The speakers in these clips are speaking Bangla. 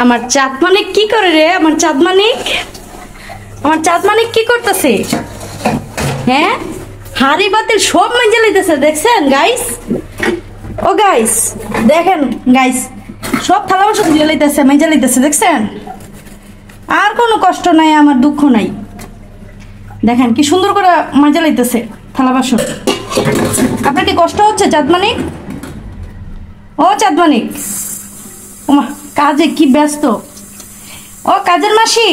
আমার চাঁদ মানিক কি করে রে? আমার চাঁদ মানিক কি করতেছে? হ্যাঁ, হাড়ি বাতিল সব মেজে লইতেছে। দেখছেন গাইস? ও গাইস দেখেন গাইস, সব থালা বাসন দিয়ে লইতেছে, মেজে লইতেছে। দেখছেন? আর কোনো কষ্ট নাই, আমার দুঃখ নাই। দেখেন কি সুন্দর করে মেজে লইতেছে থালা বাসন। আপনার কি কষ্ট হচ্ছে চাঁদ মানিক? ও চাঁদ মানিক, ওমা কাজে কি ব্যস্ত। ও কাজের মাসি,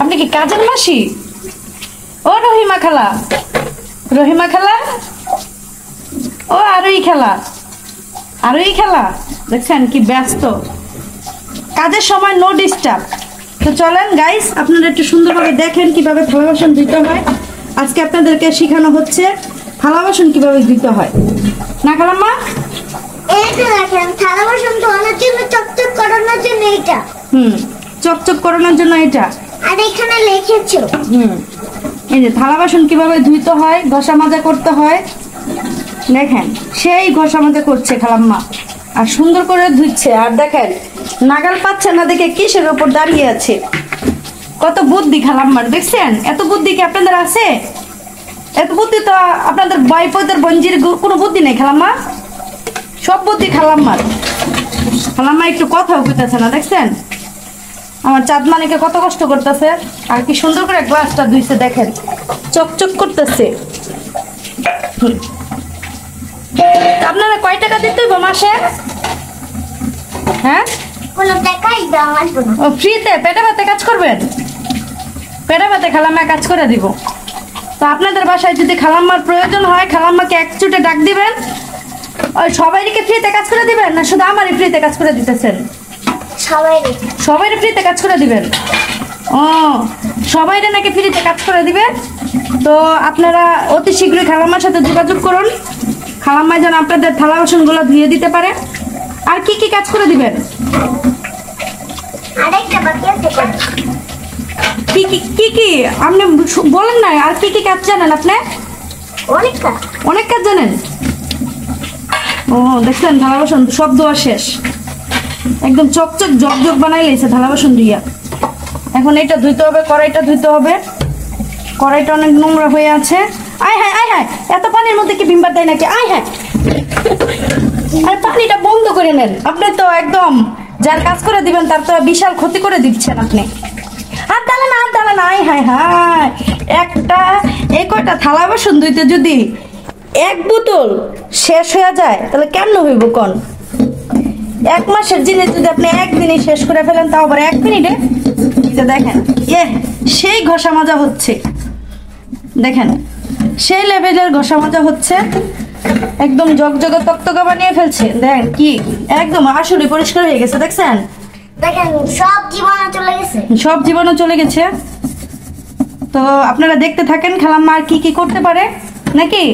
আপনি কি কাজের মাসি? ও রহিমা খালা, ও আরোই খেলা, দেখছেন কি ব্যস্ত। কাজের সময় নো ডিস্টার্ব। তো চলেন গাইস, আপনারা একটু সুন্দরভাবে দেখেন কিভাবে থালা বাসন ধুতে হয়। আজকে আপনাদেরকে শেখানো হচ্ছে থালা বাসন কিভাবে ধুতে হয়। না খালাম্মা? এইটা দেখেন, থালা বাসন ধোয়ানোর জন্য চকচক করানোর জন্য এটা। চকচক করানোর জন্য এটা। আর এখানে লিখেছো। এই যে থালা বাসন কিভাবে ধুইতে হয়, ঘষা মাজা করতে হয়। দেখেন সেই ঘষা মাজা করছে খালাম্মা, আর সুন্দর করে ধুচ্ছে। আর দেখেন নাগাল পাচ্ছে না দেখে কিসের ওপর দাঁড়িয়ে আছে। কত বুদ্ধি খালাম্মার, দেখছেন? এত বুদ্ধি কি আপনাদের আছে? এত বুদ্ধি তো আপনাদের বাইপদের বঞ্জির কোনো বুদ্ধি নেই খালাম্মা। সব বুদ্ধি খালাম্মার। খালাম্মা একটু কথাও কইতেছে না, দেখছেন? আমার চাঁদ মানিকে কত কষ্ট করতেছে, আর কি সুন্দর করে গ্লাসটা ধুইছে। দেখেন চকচক করতেছে। আপনারা কয় টাকা দিতে হইব মাসে? হ্যাঁ, কোনো টাকাই দেওয়া লাগবে না। ও ফ্রিতে পেটে ভাতে কাজ করবেন? পেটে ভাতে খালাম্মা কাজ করে দিব। তো আপনাদের বাসায় যদি খালাম্মার প্রয়োজন হয়, খালাম্মাকে এক চুটে ডাক দিবেন। ওই সবাইকে ফ্রিতে কাজ করে দিবেন, না শুধু আমারই ফ্রিতে কাজ করে দিতেছেন? সবাইরে ফ্রিতে কাজ করে দিবেন। ও সবাইরে নাকি ফ্রিতে কাজ করে দিবেন। তো আপনারা অতি শীঘ্রই খালাম্মার সাথে যোগাযোগ করুন, খালাম্মা যেন আপনাদের থালা বাসনগুলো ধুয়ে দিতে পারে। আর কি কি কাজ করে দিবেন? আরেকটা বাকি আছে। কি আপনি বলেন না, আর কি কি কাজ জানেন আপনি? অনেক কাজ জানেন। ও দেখছেন, থালা বাসন সব ধোয়া শেষ, একদম চকচক জকজক বানাই লেছে থালা বাসন ধুইয়া। এখন এটা ধুইতে হবে, কড়াইটা ধুইতে হবে। কড়াইটা অনেক নোংরা হয়ে আছে। আয় হায়, এত পানির মধ্যে কি ভিমবার দেয় নাকি? আয় হায়, আর পানিটা বন্ধ করে নেন। আপনি তো একদম যার কাজ করে দিবেন তার তো বিশাল ক্ষতি করে দিচ্ছেন আপনি। হাত দাঁড়ান। আয় হায়, একটা এই কয়টা থালা বাসন ধুইতে যদি এক বোতল শেষ হয়ে যায়, তাহলে কেমন হইব কোন? এক মাসের জিনিস যদি আপনি একদিনে শেষ করে ফেলেন, তাও আবার 1 মিনিটে। দেখেন সেই ঘষা মাজা হচ্ছে। দেখেন সেই লেভেলের ঘষা মাজা হচ্ছে, একদম জগজগে তকতকা বানিয়ে ফেলছে। দেখেন কি একদম আসলে পরিষ্কার হয়ে গেছে। দেখছেন? দেখেন সব জীবাণু চলে গেছে। তো আপনারা দেখতে থাকেন খালাম্মা আর কি কি করতে পারে নাকি।